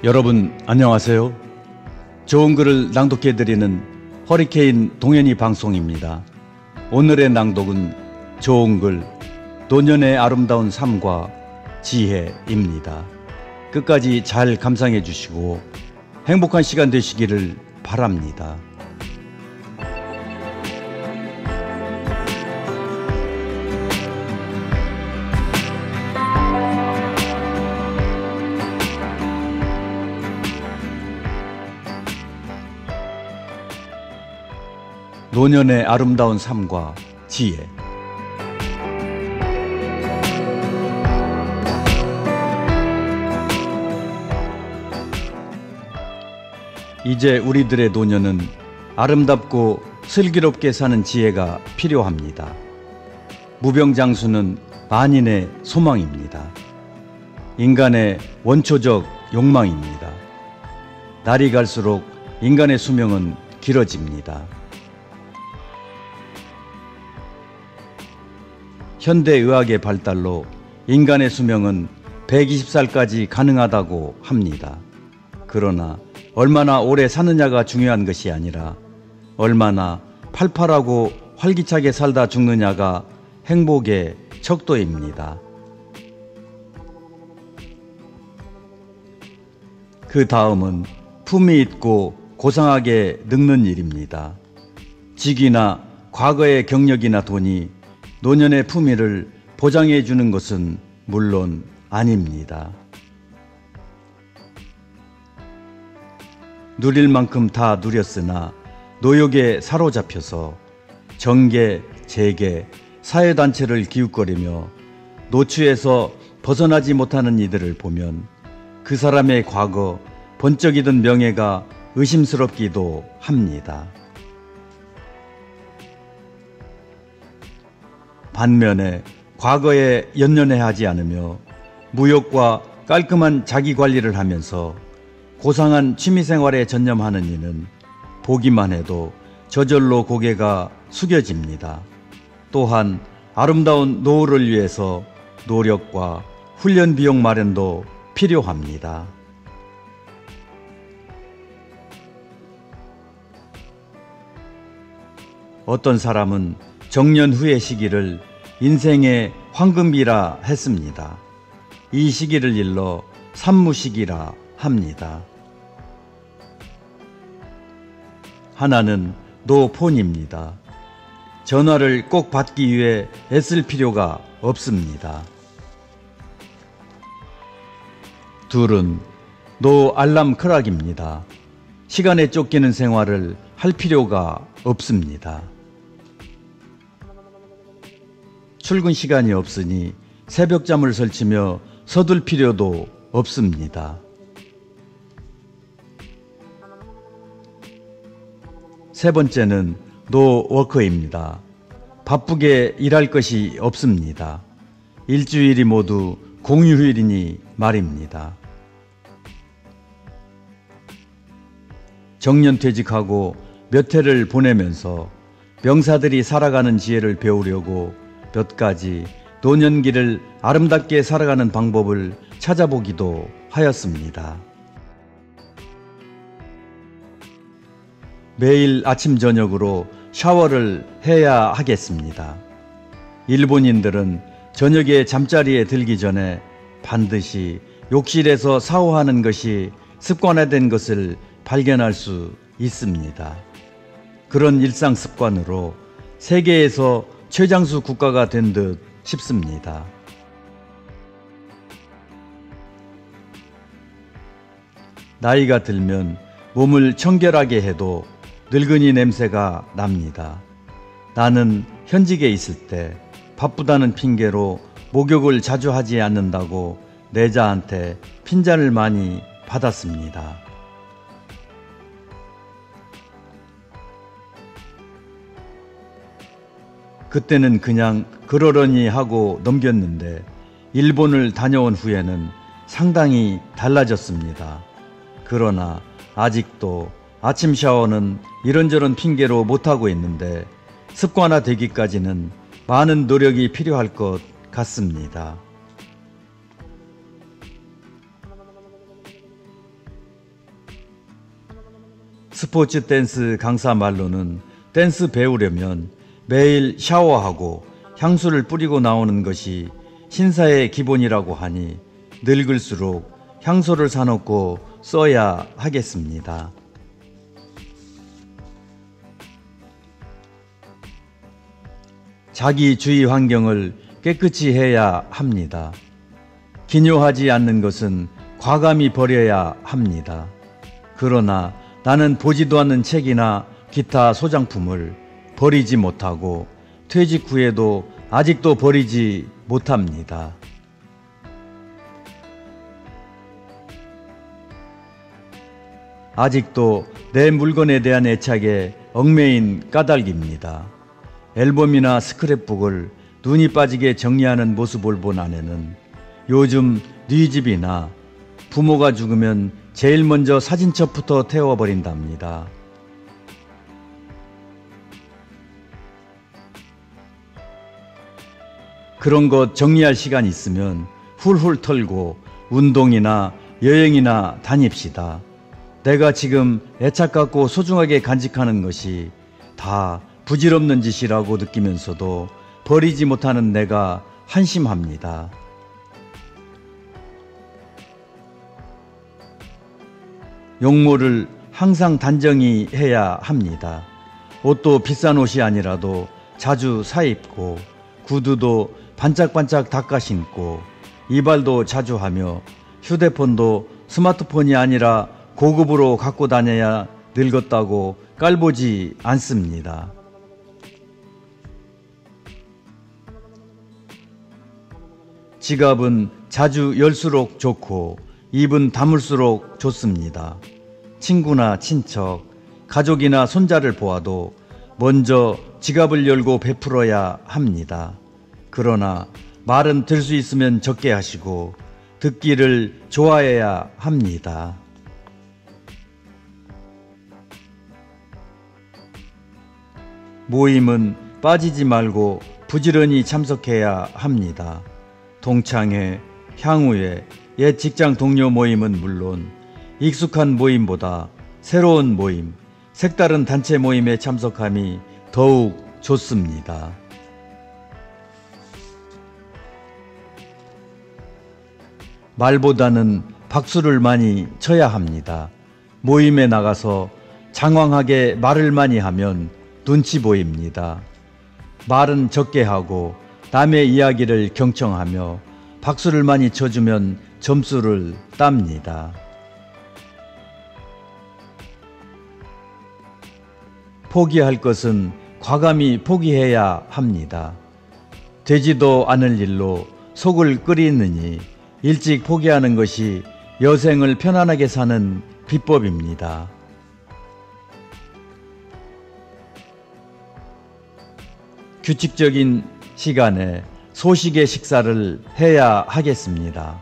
여러분 안녕하세요. 좋은 글을 낭독해드리는 허리케인 동현이 방송입니다. 오늘의 낭독은 좋은 글 노년의 아름다운 삶과 지혜입니다. 끝까지 잘 감상해 주시고 행복한 시간 되시기를 바랍니다. 노년의 아름다운 삶과 지혜. 이제 우리들의 노년은 아름답고 슬기롭게 사는 지혜가 필요합니다. 무병장수는 만인의 소망입니다. 인간의 원초적 욕망입니다. 날이 갈수록 인간의 수명은 길어집니다. 현대의학의 발달로 인간의 수명은 120살까지 가능하다고 합니다. 그러나 얼마나 오래 사느냐가 중요한 것이 아니라 얼마나 팔팔하고 활기차게 살다 죽느냐가 행복의 척도입니다. 그 다음은 품위 있고 고상하게 늙는 일입니다. 직위나 과거의 경력이나 돈이 노년의 품위를 보장해 주는 것은 물론 아닙니다. 누릴 만큼 다 누렸으나 노역에 사로잡혀서 정계, 재계, 사회단체를 기웃거리며 노추에서 벗어나지 못하는 이들을 보면 그 사람의 과거, 번쩍이던 명예가 의심스럽기도 합니다. 반면에 과거에 연연해하지 않으며 무욕과 깔끔한 자기관리를 하면서 고상한 취미생활에 전념하는 이는 보기만 해도 저절로 고개가 숙여집니다. 또한 아름다운 노후를 위해서 노력과 훈련 비용 마련도 필요합니다. 어떤 사람은 정년 후의 시기를 인생의 황금비라 했습니다. 이 시기를 일러 산무시기라 합니다. 하나는 노폰입니다. 전화를 꼭 받기 위해 애쓸 필요가 없습니다. 둘은 노알람 크락입니다. 시간에 쫓기는 생활을 할 필요가 없습니다. 출근 시간이 없으니 새벽잠을 설치며 서둘 필요도 없습니다. 세 번째는 노워커입니다. 바쁘게 일할 것이 없습니다. 일주일이 모두 공휴일이니 말입니다. 정년퇴직하고 몇 해를 보내면서 명사들이 살아가는 지혜를 배우려고 몇 가지 노년기를 아름답게 살아가는 방법을 찾아보기도 하였습니다. 매일 아침 저녁으로 샤워를 해야 하겠습니다. 일본인들은 저녁에 잠자리에 들기 전에 반드시 욕실에서 샤워하는 것이 습관화된 것을 발견할 수 있습니다. 그런 일상 습관으로 세계에서 최장수 국가가 된 듯 싶습니다. 나이가 들면 몸을 청결하게 해도 늙은이 냄새가 납니다. 나는 현직에 있을 때 바쁘다는 핑계로 목욕을 자주 하지 않는다고 내자한테 핀잔을 많이 받았습니다. 그때는 그냥 그러려니 하고 넘겼는데 일본을 다녀온 후에는 상당히 달라졌습니다. 그러나 아직도 아침 샤워는 이런저런 핑계로 못하고 있는데 습관화되기까지는 많은 노력이 필요할 것 같습니다. 스포츠 댄스 강사 말로는 댄스 배우려면 매일 샤워하고 향수를 뿌리고 나오는 것이 신사의 기본이라고 하니 늙을수록 향수를 사놓고 써야 하겠습니다. 자기 주위 환경을 깨끗이 해야 합니다. 기묘하지 않는 것은 과감히 버려야 합니다. 그러나 나는 보지도 않는 책이나 기타 소장품을 버리지 못하고 퇴직 후에도 아직도 버리지 못합니다. 아직도 내 물건에 대한 애착에 얽매인 까닭입니다. 앨범이나 스크랩북을 눈이 빠지게 정리하는 모습을 본 아내는 요즘 네 집이나 부모가 죽으면 제일 먼저 사진첩부터 태워버린답니다. 그런 것 정리할 시간 있으면 훌훌 털고 운동이나 여행이나 다닙시다. 내가 지금 애착 갖고 소중하게 간직하는 것이 다 부질없는 짓이라고 느끼면서도 버리지 못하는 내가 한심합니다. 용모를 항상 단정히 해야 합니다. 옷도 비싼 옷이 아니라도 자주 사입고 구두도 반짝반짝 닦아 신고 이발도 자주 하며 휴대폰도 스마트폰이 아니라 고급으로 갖고 다녀야 늙었다고 깔보지 않습니다. 지갑은 자주 열수록 좋고 입은 다물수록 좋습니다. 친구나 친척, 가족이나 손자를 보아도 먼저 지갑을 열고 베풀어야 합니다. 그러나 말은 들 수 있으면 적게 하시고 듣기를 좋아해야 합니다. 모임은 빠지지 말고 부지런히 참석해야 합니다. 동창회, 향후회, 옛 직장 동료 모임은 물론 익숙한 모임보다 새로운 모임, 색다른 단체 모임에 참석함이 더욱 좋습니다. 말보다는 박수를 많이 쳐야 합니다. 모임에 나가서 장황하게 말을 많이 하면 눈치 보입니다. 말은 적게 하고 남의 이야기를 경청하며 박수를 많이 쳐주면 점수를 땁니다. 포기할 것은 과감히 포기해야 합니다. 되지도 않을 일로 속을 끓이느니 일찍 포기하는 것이 여생을 편안하게 사는 비법입니다. 규칙적인 시간에 소식의 식사를 해야 하겠습니다.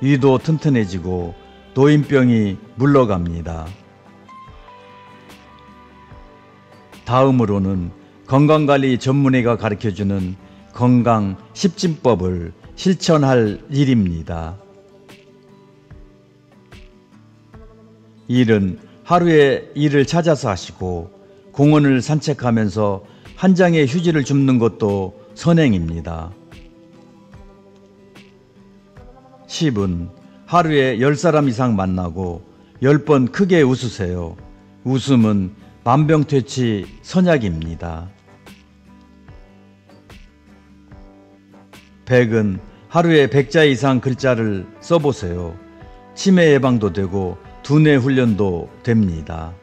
위도 튼튼해지고 노인병이 물러갑니다. 다음으로는 건강관리 전문의가 가르쳐주는 건강 10진법을 실천할 일입니다. 일은 하루에 일을 찾아서 하시고 공원을 산책하면서 한 장의 휴지를 줍는 것도 선행입니다. 10은 하루에 10사람 이상 만나고 10번 크게 웃으세요. 웃음은 만병퇴치 선약입니다. 100은 하루에 100자 이상 글자를 써보세요. 치매 예방도 되고 두뇌 훈련도 됩니다.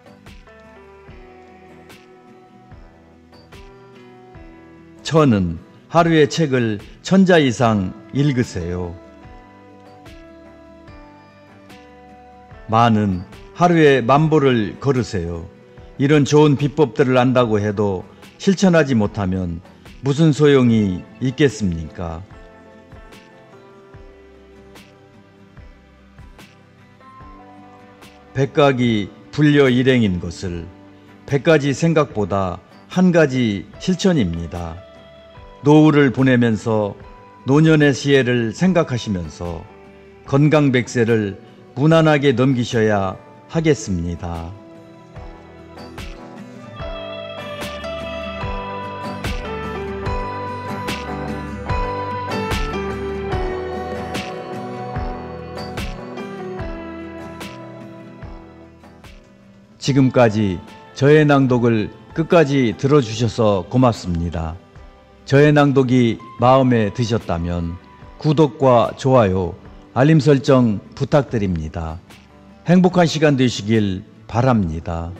1000은 하루에 책을 1000자 이상 읽으세요. 만은 하루에 10,000보를 걸으세요. 이런 좋은 비법들을 안다고 해도 실천하지 못하면 무슨 소용이 있겠습니까? 백각이 불려 일행인 것을 100가지 생각보다 한 가지 실천입니다. 노후를 보내면서 노년의 시혜를 생각하시면서 건강 100세를 무난하게 넘기셔야 하겠습니다. 지금까지 저의 낭독을 끝까지 들어주셔서 고맙습니다. 저의 낭독이 마음에 드셨다면 구독과 좋아요, 알림 설정 부탁드립니다. 행복한 시간 되시길 바랍니다.